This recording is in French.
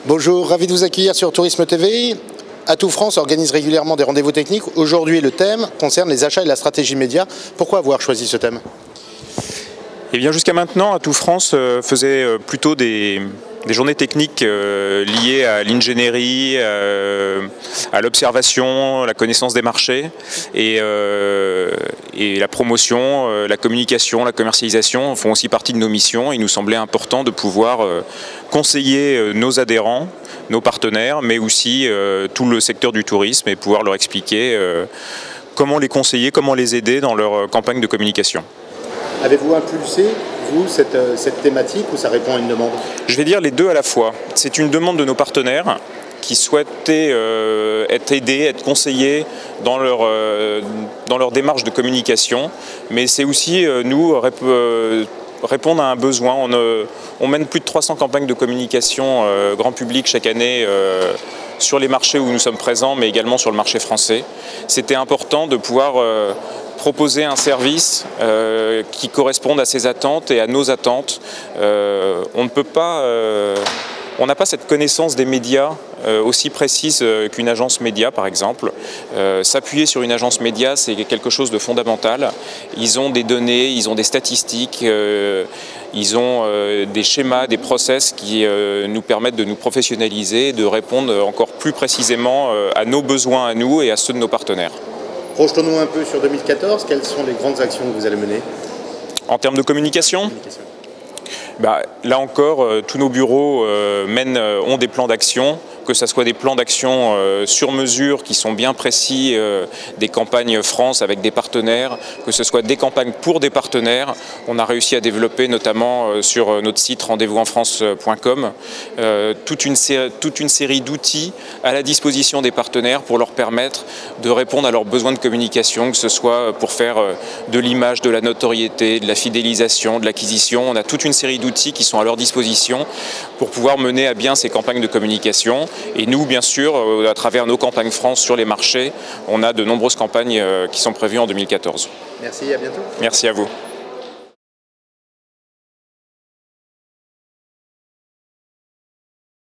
Bonjour, ravi de vous accueillir sur Tourisme TV. Atout France organise régulièrement des rendez-vous techniques. Aujourd'hui, le thème concerne les achats et la stratégie média. Pourquoi avoir choisi ce thème? Eh bien, jusqu'à maintenant, Atout France faisait plutôt des journées techniques liées à l'ingénierie, à l'observation, la connaissance des marchés et la promotion, la communication, la commercialisation font aussi partie de nos missions. Il nous semblait important de pouvoir conseiller nos adhérents, nos partenaires, mais aussi tout le secteur du tourisme et pouvoir leur expliquer comment les conseiller, comment les aider dans leur campagne de communication. Avez-vous impulsé, vous, cette thématique ou ça répond à une demande? Je vais dire les deux à la fois. C'est une demande de nos partenaires qui souhaitaient être aidés, être conseillés dans leur démarche de communication, mais c'est aussi nous répondre à un besoin. On mène plus de 300 campagnes de communication grand public chaque année sur les marchés où nous sommes présents, mais également sur le marché français. C'était important de pouvoir proposer un service qui corresponde à ses attentes et à nos attentes. On n'a pas cette connaissance des médias aussi précise qu'une agence média, par exemple. S'appuyer sur une agence média, c'est quelque chose de fondamental. Ils ont des données, ils ont des statistiques, ils ont des schémas, des process qui nous permettent de nous professionnaliser, de répondre encore plus précisément à nos besoins à nous et à ceux de nos partenaires. Projetons-nous un peu sur 2014. Quelles sont les grandes actions que vous allez mener? En termes de communication, là encore, tous nos bureaux ont des plans d'action, que ce soit des plans d'action sur mesure qui sont bien précis, des campagnes France avec des partenaires, que ce soit des campagnes pour des partenaires. On a réussi à développer notamment sur notre site rendez-vous-en-france.com toute une série d'outils à la disposition des partenaires pour leur permettre de répondre à leurs besoins de communication, que ce soit pour faire de l'image, de la notoriété, de la fidélisation, de l'acquisition. On a toute une série d'outils qui sont à leur disposition pour pouvoir mener à bien ces campagnes de communication. Et nous, bien sûr, à travers nos campagnes France sur les marchés, on a de nombreuses campagnes qui sont prévues en 2014. Merci, à bientôt. Merci à vous.